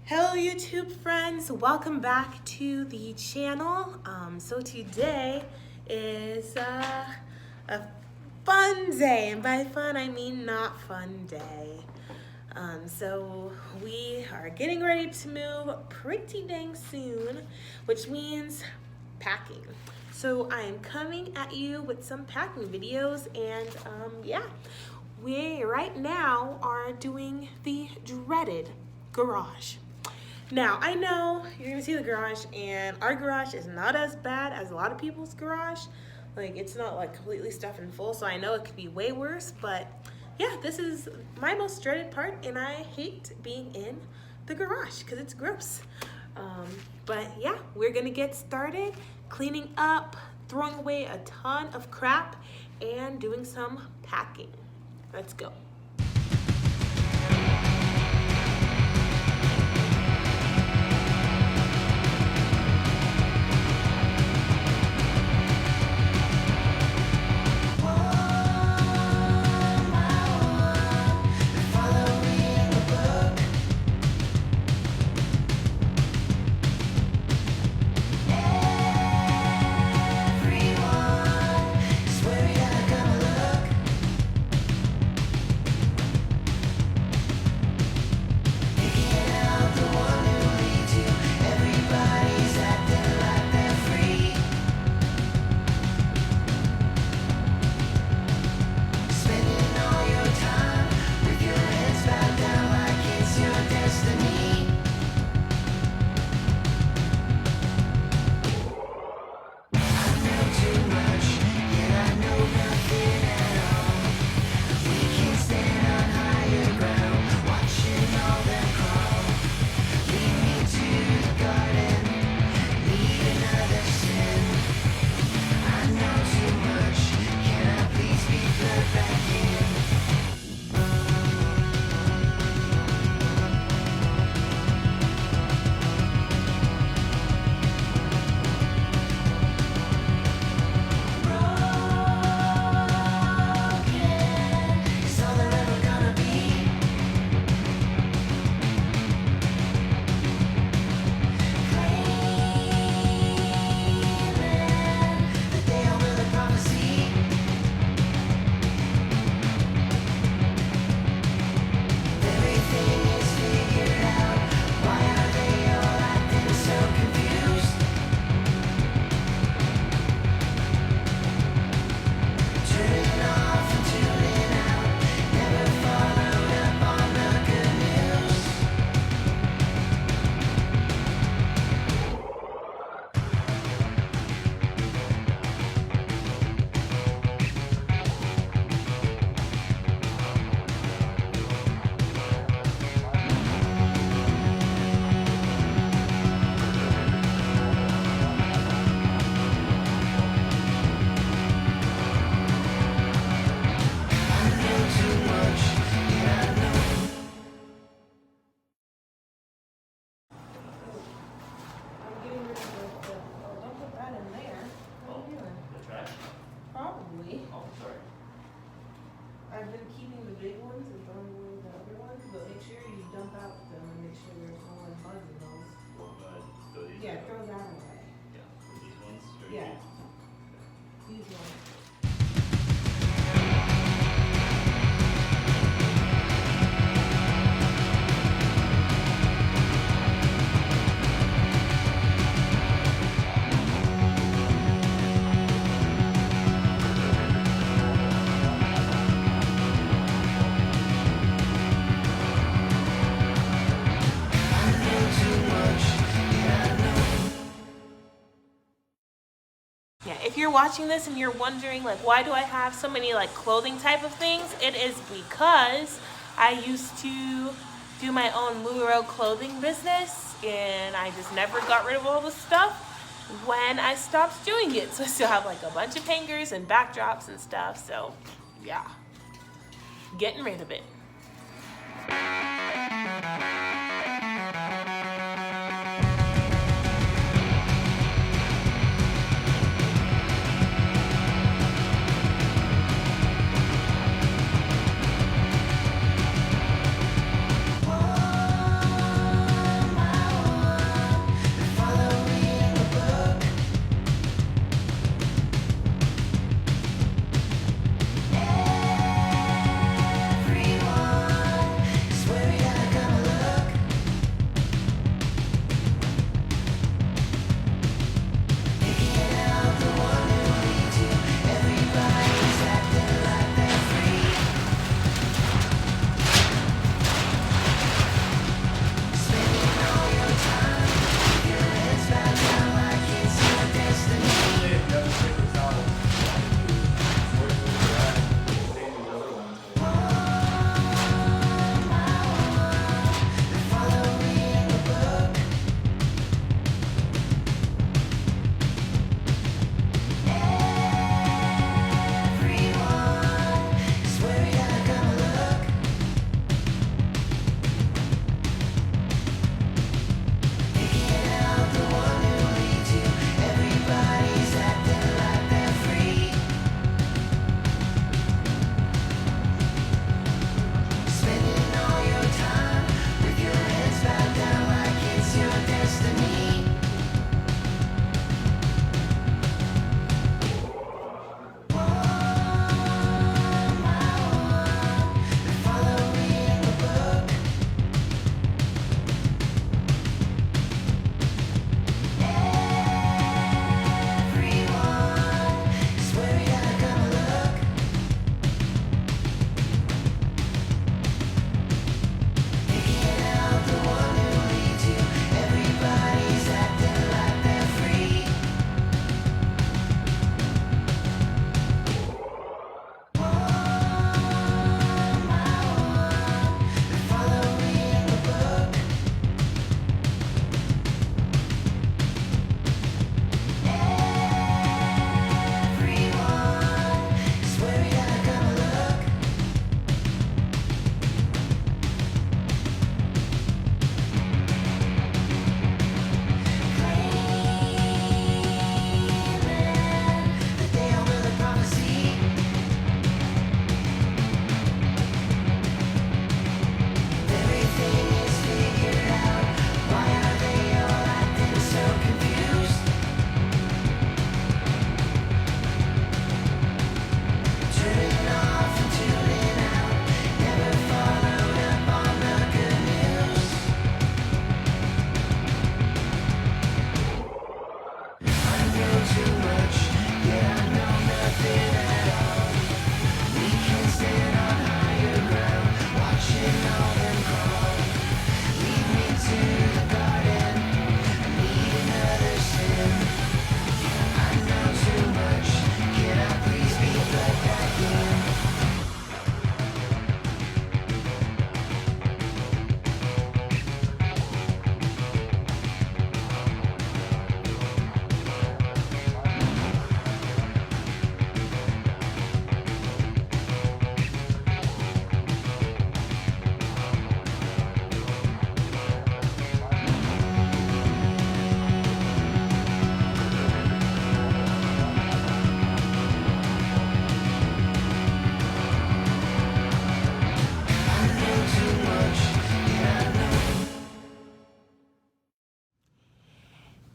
Hello YouTube friends, welcome back to the channel. So today is a fun day, and by fun I mean not fun day. So we are getting ready to move pretty dang soon, which means packing. So I am coming at you with some packing videos, and yeah, we right now are doing the dreaded garage. Now, I know you're gonna see the garage, and our garage is not as bad as a lot of people's garage. Like, it's not like completely stuffed and full, so I know it could be way worse, but yeah, this is my most dreaded part, and I hate being in the garage because it's gross. But yeah, we're gonna get started cleaning up, throwing away a ton of crap, and doing some packing. Let's go. I've been keeping the big ones and throwing away the other ones, but make sure you dump out them and make sure there's no one buzzing those. Throw these Yeah, away. throw that away. Yeah, these ones? Or Yeah. these? These ones. Yeah, if you're watching this and you're wondering, like, why do I have so many, like, clothing type of things? It is because I used to do my own LuLaRoe clothing business, and I just never got rid of all the stuff when I stopped doing it. So I still have, like, a bunch of hangers and backdrops and stuff, so, yeah. Getting rid of it.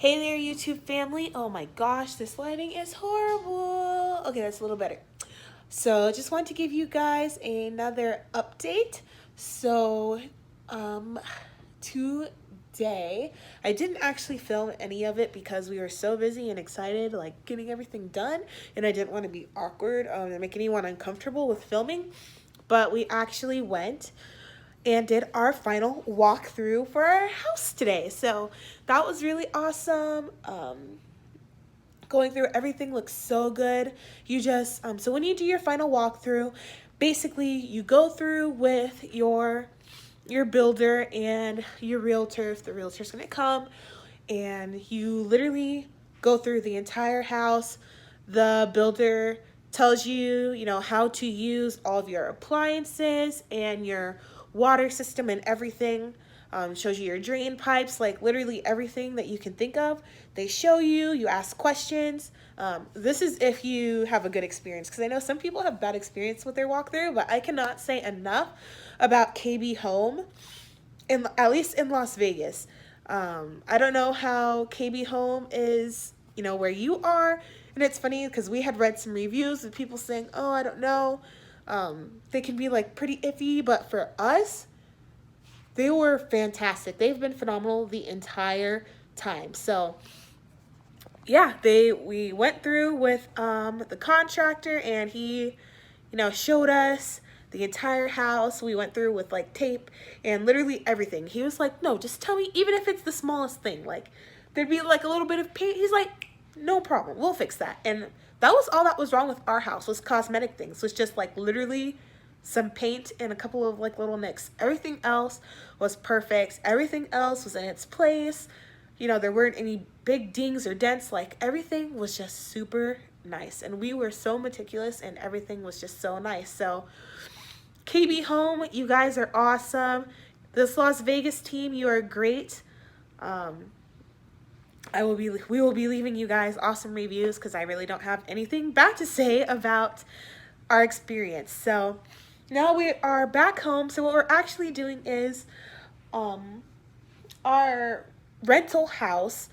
Hey there, YouTube family. Oh my gosh, this lighting is horrible. Okay, that's a little better. So just want to give you guys another update. So today I didn't actually film any of it because we were so busy and excited, like getting everything done, and I didn't want to be awkward and make anyone uncomfortable with filming. But we actually went and did our final walkthrough for our house today. So that was really awesome. Going through everything looks so good. You just so when you do your final walkthrough, basically you go through with your builder and your realtor if the realtor's gonna come, and you literally go through the entire house. The builder tells you, you know, how to use all of your appliances and your water system and everything. Shows you your drain pipes, like literally everything that you can think of. They show you, you ask questions. This is if you have a good experience, because I know some people have bad experience with their walkthrough, but I cannot say enough about KB Home, at least in Las Vegas. I don't know how KB Home is, you know, where you are. And it's funny because we had read some reviews with people saying, oh, I don't know. They can be like pretty iffy, but for us, they were fantastic. They've been phenomenal the entire time. So yeah, we went through with the contractor, and he, you know, showed us the entire house. We went through with like tape and literally everything. He was like, no, just tell me, even if it's the smallest thing, like there'd be like a little bit of paint. He's like, no problem, we'll fix that. And that was all that was wrong with our house, was cosmetic things, was just like literally some paint and a couple of like little nicks. Everything else was perfect. Everything else was in its place. You know, there weren't any big dings or dents. Like everything was just super nice, and we were so meticulous, and everything was just so nice. So KB Home, you guys are awesome. This Las Vegas team, you are great. We will be leaving you guys awesome reviews because I really don't have anything bad to say about our experience. So now we are back home. So what we're actually doing is our rental house,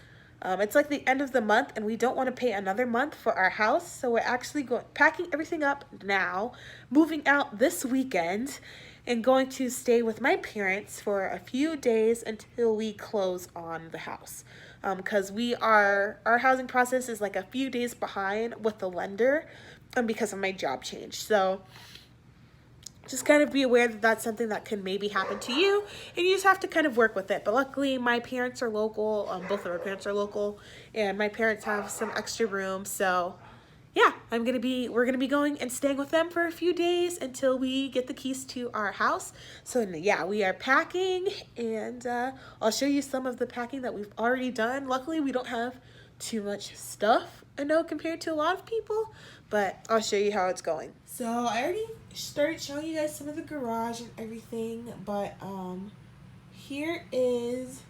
it's like the end of the month, and we don't want to pay another month for our house. So we're actually packing everything up now, moving out this weekend, and going to stay with my parents for a few days until we close on the house. Because our housing process is like a few days behind with the lender, because of my job change. So just kind of be aware that that's something that can maybe happen to you, and you just have to kind of work with it. But luckily my parents are local. Both of our parents are local, and my parents have some extra room. So yeah, we're gonna be going and staying with them for a few days until we get the keys to our house. So yeah, we are packing, and I'll show you some of the packing that we've already done. Luckily we don't have too much stuff, I know, compared to a lot of people, but I'll show you how it's going. So I already started showing you guys some of the garage and everything, but here is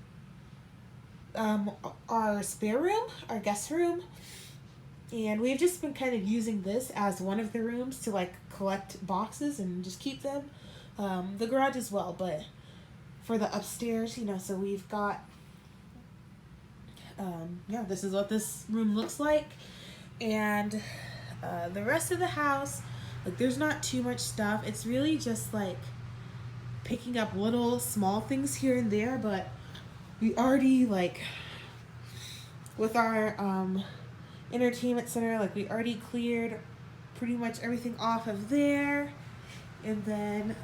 our spare room, our guest room. And we've just been kind of using this as one of the rooms to like collect boxes and just keep them. The garage as well, but for the upstairs, you know, so we've got, yeah, this is what this room looks like. And the rest of the house, like there's not too much stuff. It's really just like picking up little small things here and there, but we already, like with our entertainment center, like we already cleared pretty much everything off of there. And then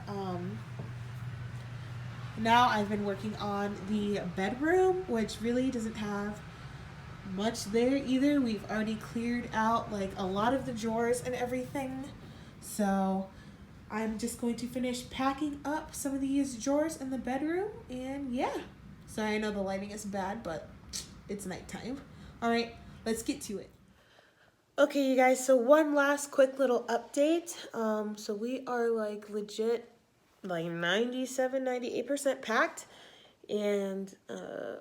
now I've been working on the bedroom, which really doesn't have much there either. We've already cleared out like a lot of the drawers and everything. So I'm just going to finish packing up some of these drawers in the bedroom, and yeah. Sorry, I know the lighting is bad, but it's nighttime. All right, let's get to it. Okay, you guys, so one last quick little update. So we are like legit like 97-98% packed, and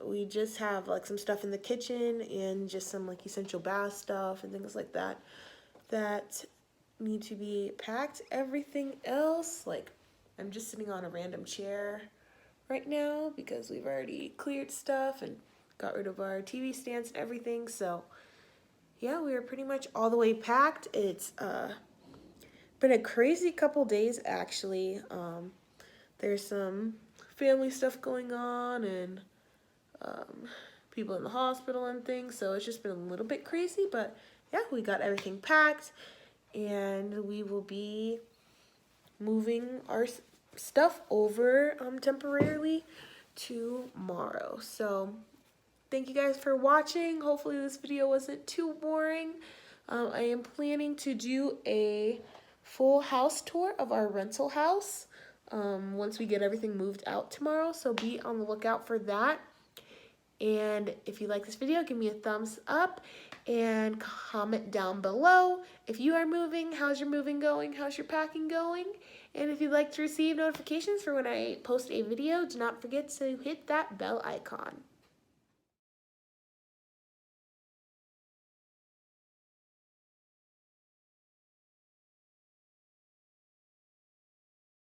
we just have like some stuff in the kitchen and just some like essential bath stuff and things like that need to be packed. Everything else, like, I'm just sitting on a random chair right now because we've already cleared stuff and got rid of our TV stands and everything. So yeah, we are pretty much all the way packed. It's been a crazy couple days actually. There's some family stuff going on and people in the hospital and things, so it's just been a little bit crazy, but yeah, we got everything packed and we will be moving our stuff over temporarily tomorrow. So thank you guys for watching. Hopefully this video wasn't too boring. I am planning to do a full house tour of our rental house once we get everything moved out tomorrow, so be on the lookout for that. And if you like this video, give me a thumbs up and comment down below if you are moving, how's your moving going, how's your packing going. And if you'd like to receive notifications for when I post a video, do not forget to hit that bell icon.